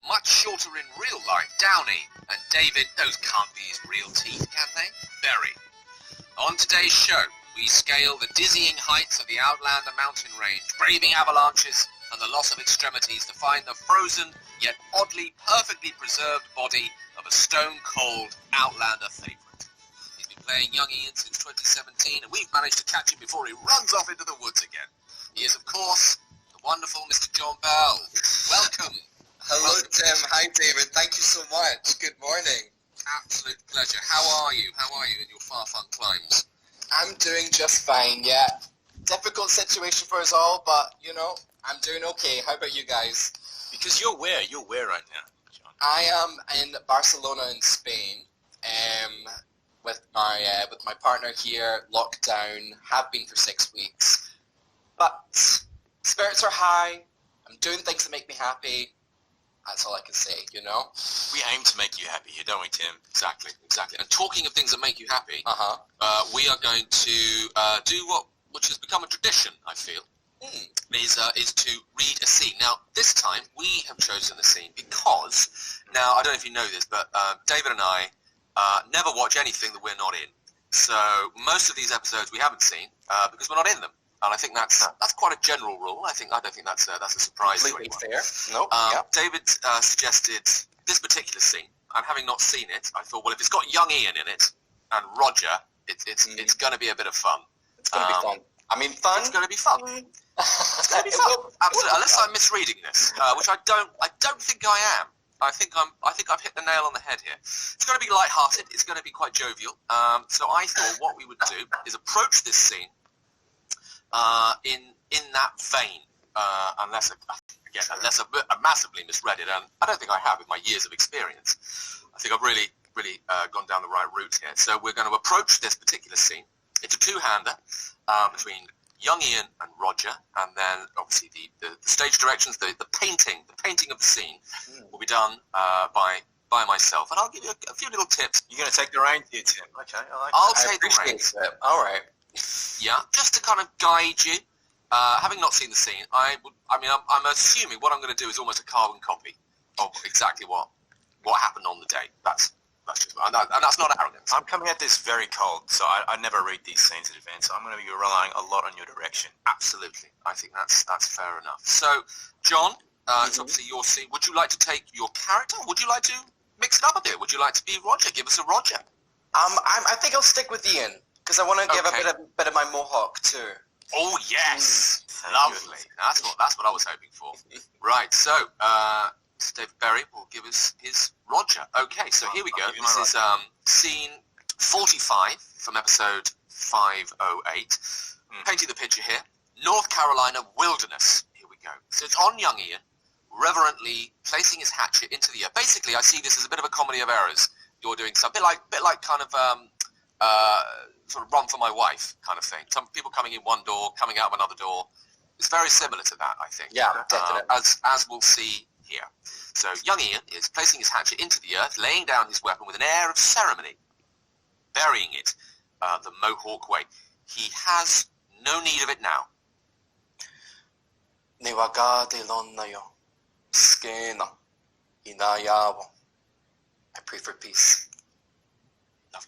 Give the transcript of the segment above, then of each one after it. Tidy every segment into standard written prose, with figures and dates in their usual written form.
much shorter in real life, Downey and David. Those can't be his real teeth, can they? Very. On today's show, we scale the dizzying heights of the Outlander mountain range, braving avalanches and the loss of extremities to find the frozen, yet oddly perfectly preserved body of a stone-cold Outlander favourite. He's been playing young Ian since 2017, and we've managed to catch him before he runs off into the woods again. He is, of course, the wonderful Mr. John Bell. Welcome. Hello, Tim. Hi, David. Thank you so much. Good morning. Absolute pleasure. How are you? How are you in your far-flung climes? I'm doing just fine, yeah. Difficult situation for us all, but, you know, I'm doing okay. How about you guys? Because you're where? You're where right now, John? I am in Barcelona in Spain, with my partner here, locked down, have been for 6 weeks. But spirits are high. I'm doing things that make me happy. That's all I can say, you know? We aim to make you happy here, don't we, Tim? Exactly. And talking of things that make you happy, we are going to do which has become a tradition, I feel, is to read a scene. Now, this time, we have chosen the scene because, now, I don't know if you know this, but David and I never watch anything that we're not in. So, most of these episodes we haven't seen because we're not in them. And I think that's quite a general rule. I don't think that's a surprise to anyone. Fair. Nope. David suggested this particular scene, and having not seen it, I thought, well, if it's got young Ian in it and Roger, it's going to be a bit of fun. It's going to be fun. I mean, fun. It's going to be fun. It's going to be fun. Absolutely. Unless I'm misreading this, which I don't think I am. I think I've hit the nail on the head here. It's going to be light-hearted. It's going to be quite jovial. So I thought what we would do is approach this scene in that vein, unless I've massively misread it, and I don't think I have with my years of experience. I think I've really gone down the right route here. So we're going to approach this particular scene. It's a two-hander between young Ian and Roger, and then obviously the stage directions, the painting of the scene will be done by myself, and I'll give you a few little tips. You're going to take the reins here, Tim. Okay, I'll take the reins. All right. Yeah, just to kind of guide you. Having not seen the scene, I'm assuming what I'm going to do is almost a carbon copy of exactly what happened on the day. That's just, and that's not arrogance. I'm coming at this very cold, so I never read these scenes in advance. So I'm going to be relying a lot on your direction. Absolutely, I think that's fair enough. So, John, it's obviously your scene. Would you like to take your character? Would you like to mix it up a bit? Would you like to be Roger? Give us a Roger. I think I'll stick with Ian because I want to give a bit of my mohawk too. Oh yes, lovely. That's what I was hoping for. Right, so David Berry will give us his Roger. Okay, so here we go. This is scene 45 from episode 508. Painting the picture here. North Carolina wilderness. Here we go. So it's on young Ian, reverently placing his hatchet into the earth. Basically, I see this as a bit of a comedy of errors. You're doing something bit like kind of sort of Run for My Wife kind of thing. Some people coming in one door, coming out of another door. It's very similar to that, I think. Yeah, definitely. As we'll see here. So young Ian is placing his hatchet into the earth, laying down his weapon with an air of ceremony, burying it the Mohawk way. He has no need of it now. I pray for peace.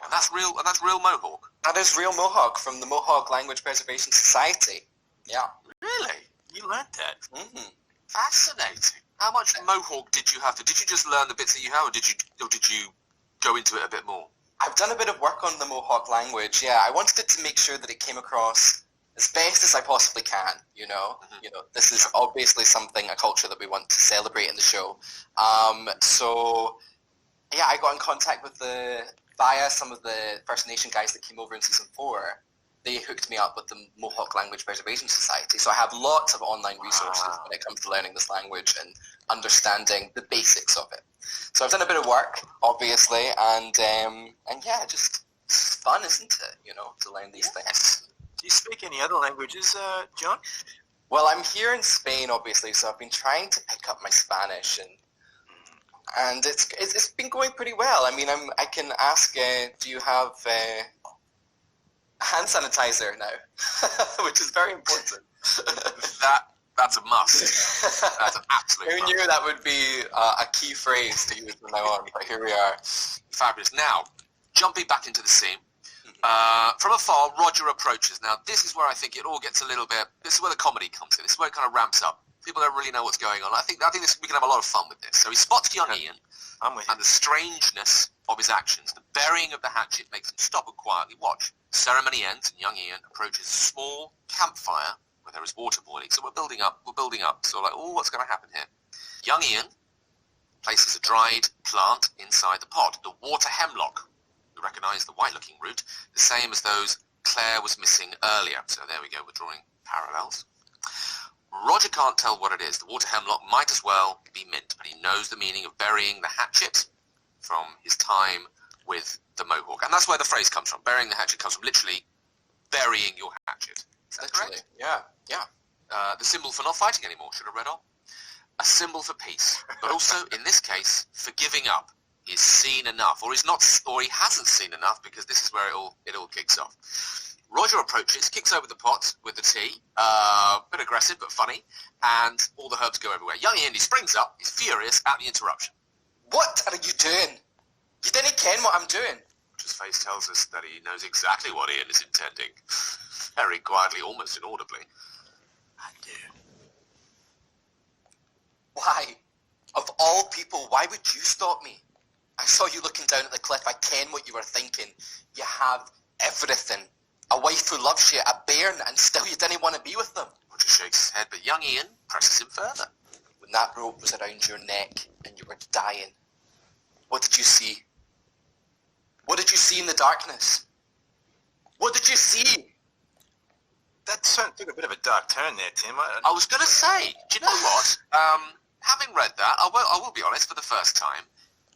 And that's real Mohawk. That is real Mohawk from the Mohawk Language Preservation Society. Yeah. Really? You learned that. Mm-hmm. Fascinating. How much Mohawk did you have to? Did you just learn the bits that you have, or did you go into it a bit more? I've done a bit of work on the Mohawk language. Yeah, I wanted to make sure that it came across as best as I possibly can. You know, this is obviously a culture that we want to celebrate in the show. So yeah, I got in contact with via some of the First Nation guys that came over in season 4. They hooked me up with the Mohawk Language Preservation Society. So I have lots of online resources when it comes to learning this language and understanding the basics of it. So I've done a bit of work, obviously, and yeah, just it's fun, isn't it? You know, to learn these things. Do you speak any other languages, John? Well, I'm here in Spain, obviously, so I've been trying to pick up my Spanish, and it's been going pretty well. I mean, I can ask, do you have hand sanitizer now? Which is very important. That's a must. That's an absolute Who must. knew that would be a key phrase to use from now on, but here we are. Fabulous. Now, jumping back into the scene, from afar, Roger approaches. Now, this is where I think it all gets a little bit, this is where the comedy comes in. This is where it kind of ramps up. People don't really know what's going on. I think we can have a lot of fun with this. So he spots young Ian, I'm with you. and the strangeness of his actions, the burying of the hatchet, makes him stop and quietly watch. The ceremony ends, and young Ian approaches a small campfire where there is water boiling. So we're building up. So like, oh, what's going to happen here? Young Ian places a dried plant inside the pot, the water hemlock. We recognise the white-looking root, the same as those Claire was missing earlier. So there we go, we're drawing parallels. Roger can't tell what it is. The water hemlock might as well be mint, but he knows the meaning of burying the hatchet from his time with the Mohawk. And that's where the phrase comes from. Burying the hatchet comes from literally burying your hatchet. Is that correct? Yeah. The symbol for not fighting anymore, should have read on. A symbol for peace, but also, in this case, for giving up. He's seen enough, or he hasn't seen enough, because this is where it all kicks off. Roger approaches, kicks over the pot with the tea, bit aggressive but funny, and all the herbs go everywhere. Young Ian, he springs up, he's furious at the interruption. What are you doing? You didn't ken what I'm doing. Roger's face tells us that he knows exactly what Ian is intending. Very quietly, almost inaudibly. I do. Why? Of all people, why would you stop me? I saw you looking down at the cliff. I ken what you were thinking. You have everything. A wife who loves you, a bairn, and still you didn't want to be with them. Roger shakes his head, but young Ian presses him further. When that rope was around your neck and you were dying, what did you see? What did you see in the darkness? What did you see? That took a bit of a dark turn there, Tim. I was going to say, do you know what? Having read that, I will be honest, for the first time,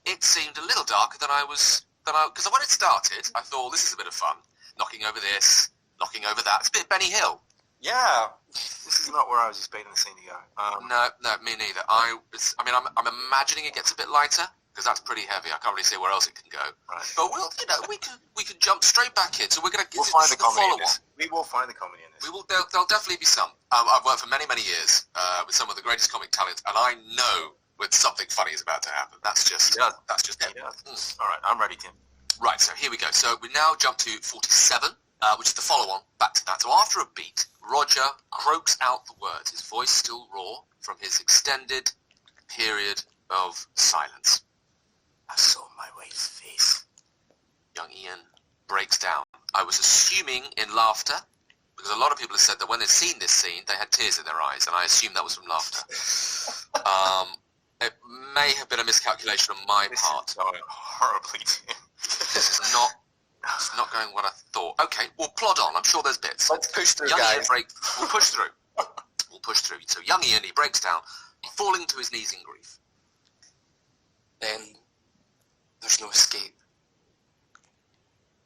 it seemed a little darker than because when it started, I thought, this is a bit of fun. Knocking over this, knocking over that. It's a bit Benny Hill. Yeah. This is not where I was expecting the scene to go. No, me neither. I'm imagining it gets a bit lighter, because that's pretty heavy. I can't really see where else it can go. Right. But we can jump straight back in. So we'll find the comedy in this. We will find the comedy in this. There'll definitely be some. I've worked for many, many years with some of the greatest comic talents, and I know when something funny is about to happen. That's just it. All right, I'm ready, Tim. Right, so here we go. So we now jump to 47, which is the follow-on back to that. So after a beat, Roger croaks out the words, his voice still raw from his extended period of silence. I saw my wife's face. Young Ian breaks down. I was assuming in laughter, because a lot of people have said that when they've seen this scene, they had tears in their eyes, and I assume that was from laughter. It may have been a miscalculation on my part. This is going horribly, Tim. This is not going what I thought. Okay, we'll plod on. I'm sure there's bits. Let's push through, Young guys. Ian we'll push through. We'll push through. So young Ian, he breaks down, falling to his knees in grief. Then there's no escape,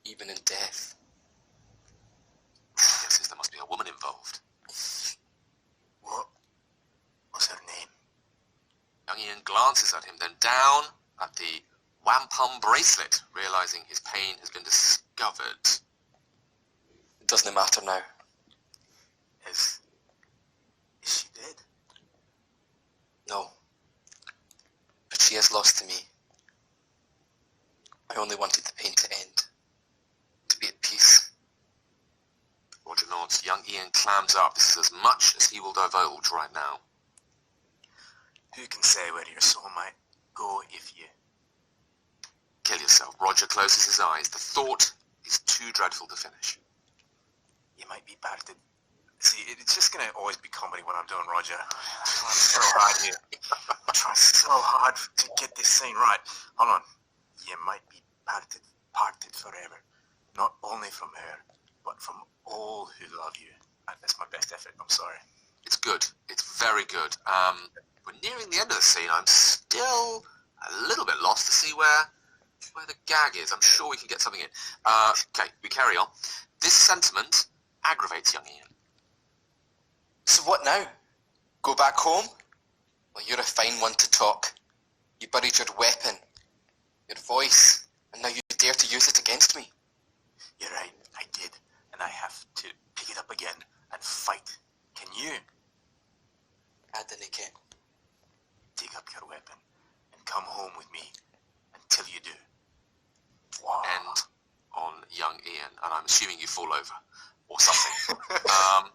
even in death. Yes, there must be a woman involved. What was her name? Young Ian glances at him, then down at the wampum bracelet, realizing his pain has been discovered. It doesn't matter now. Is she dead? No. But she is lost to me. I only wanted the pain to end. To be at peace. Roger nods. Young Ian clams up. This is as much as he will divulge right now. Who can say where your soul might go if you kill yourself? Roger closes his eyes. The thought is too dreadful to finish. You might be parted. See, it's just going to always be comedy when I'm doing Roger. I'm trying so hard here. I'm trying so hard to get this scene right. Hold on. You might be parted forever. Not only from her, but from all who love you. That's my best effort. I'm sorry. It's good. It's very good. We're nearing the end of the scene. I'm still a little bit lost to see where the gag is. I'm sure we can get something in. Okay, we carry on. This sentiment aggravates young Ian. So what now? Go back home? Well, you're a fine one to talk. You buried your weapon, your voice, and now you dare to use it against me. You're right, I did. And I have to pick it up again and fight. Can you? I didn't care. Dig up your weapon and come home with me until you do. Wow. And on young Ian, and I'm assuming you fall over or something.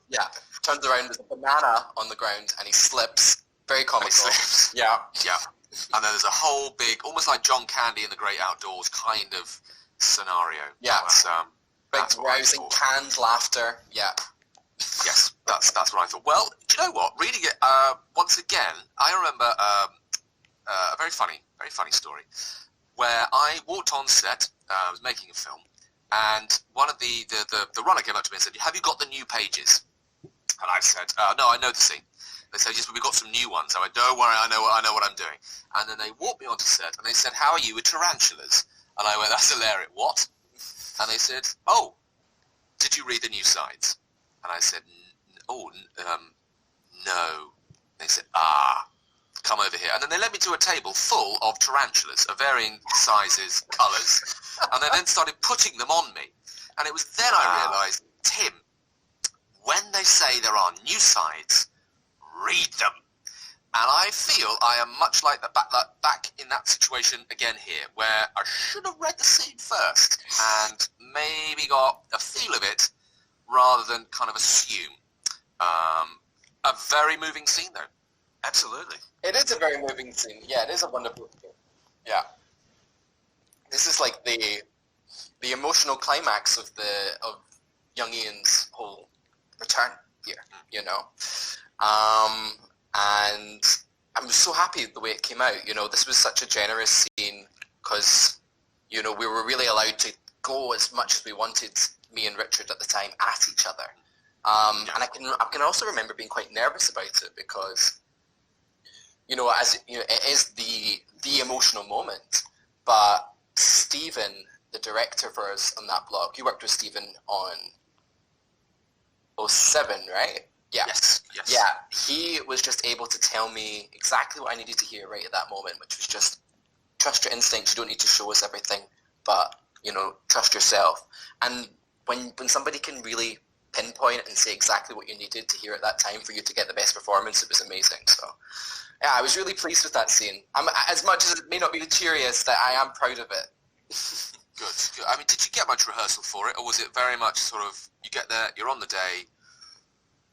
Yeah, turns around, there's a banana on the ground, and he slips. Very comical. He slips. Yeah. Yeah. And then there's a whole big, almost like John Candy in The Great Outdoors kind of scenario. Yeah. Big rousing canned laughter. Yeah. Yes, that's what I thought. Well, do you know what? Reading it once again, I remember a very funny story where I walked on set. I was making a film, and one of the runner came up to me and said, "Have you got the new pages?" And I said, "No, I know the scene." They said, "Yes, but we've got some new ones." I went, "Don't worry, I know what I'm doing." And then they walked me onto set, and they said, "How are you with tarantulas?" And I went, "That's hilarious. What?" And they said, "Oh, did you read the new sides?" And I said, no. They said, come over here. And then they led me to a table full of tarantulas of varying sizes, colours, and they then started putting them on me. And it was then I realised, Tim, when they say there are new sides, read them. And I feel I am much like back in that situation again here, where I should have read the scene first and maybe got a feel of it rather than kind of assume. A very moving scene, though. Absolutely. It is a very moving scene. Yeah, it is a wonderful scene. Yeah. This is like the emotional climax of young Ian's whole return here, you know. And I'm so happy the way it came out. You know, this was such a generous scene because, you know, we were really allowed to go as much as we wanted, me and Richard at the time, at each other. And I can also remember being quite nervous about it because, you know, as you know, it is the emotional moment. But Stephen, the director for us on that block, you worked with Stephen on 07, right? Yeah. Yes. Yeah, he was just able to tell me exactly what I needed to hear right at that moment, which was just trust your instincts. You don't need to show us everything, but, you know, trust yourself. And when somebody can really pinpoint and say exactly what you needed to hear at that time for you to get the best performance, it was amazing. So, yeah, I was really pleased with that scene. As much as it may not be the cheeriest, that I am proud of it. Good. I mean, did you get much rehearsal for it, or was it very much sort of, you get there, you're on the day,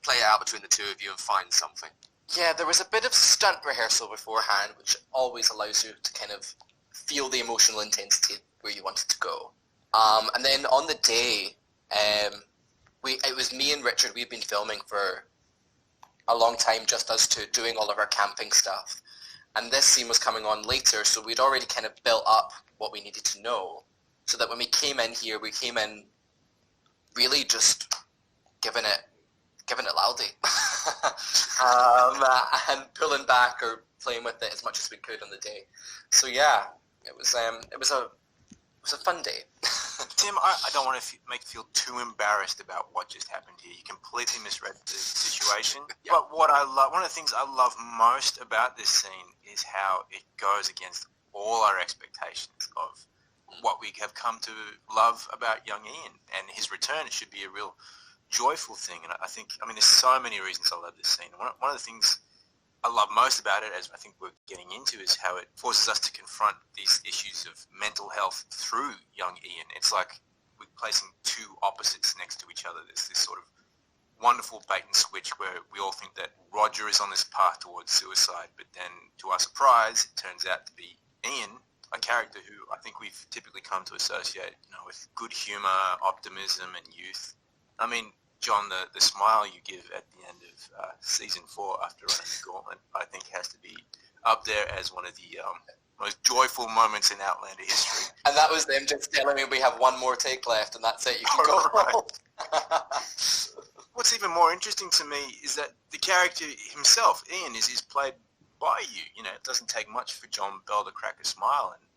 play it out between the two of you and find something? Yeah, there was a bit of stunt rehearsal beforehand, which always allows you to kind of feel the emotional intensity where you want it to go. And then on the day, it was me and Richard. We'd been filming for a long time, just us two, doing all of our camping stuff. And this scene was coming on later, so we'd already kind of built up what we needed to know, so that when we came in here, we came in really just giving it loudly, and pulling back or playing with it as much as we could on the day. So yeah, it was a fun day. Tim, I don't want to make you feel too embarrassed about what just happened here. You completely misread the situation. Yeah. But one of the things I love most about this scene is how it goes against all our expectations of what we have come to love about young Ian. And his return should be a real joyful thing. And I think, there's so many reasons I love this scene. One of the things I love most about it, as I think we're getting into, is how it forces us to confront these issues of mental health through young Ian. It's like we're placing two opposites next to each other. There's this sort of wonderful bait and switch where we all think that Roger is on this path towards suicide, but then to our surprise, it turns out to be Ian, a character who I think we've typically come to associate, with good humor, optimism, and youth. John, the smile you give at the end of season 4 after running the gauntlet, I think has to be up there as one of the most joyful moments in Outlander history. And that was them just telling me we have one more take left, and that's it. You can go. Right. What's even more interesting to me is that the character himself, Ian, is played by you. It doesn't take much for John Bell to crack a smile, and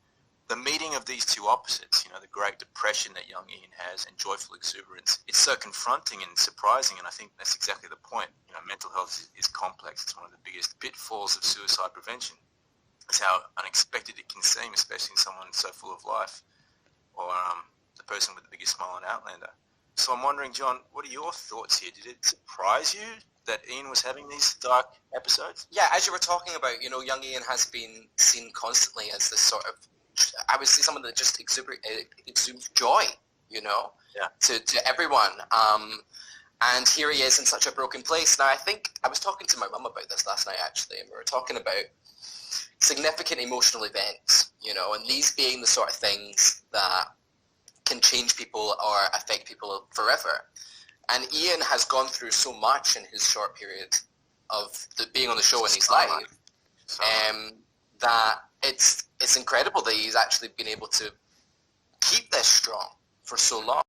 the meeting of these two opposites, the great depression that young Ian has and joyful exuberance, it's so confronting and surprising, and I think that's exactly the point. Mental health is complex. It's one of the biggest pitfalls of suicide prevention. It's how unexpected it can seem, especially in someone so full of life, or the person with the biggest smile in Outlander. So I'm wondering, John, what are your thoughts here? Did it surprise you that Ian was having these dark episodes? Yeah, as you were talking about, you know, young Ian has been seen constantly as this sort of, I would say, someone that just exudes joy, you know, to everyone. And here he is in such a broken place. Now, I think I was talking to my mum about this last night, actually, and we were talking about significant emotional events, you know, and these being the sort of things that can change people or affect people forever. And Ian has gone through so much in his short period of being on the show in his life, that it's incredible that he's actually been able to keep this strong for so long.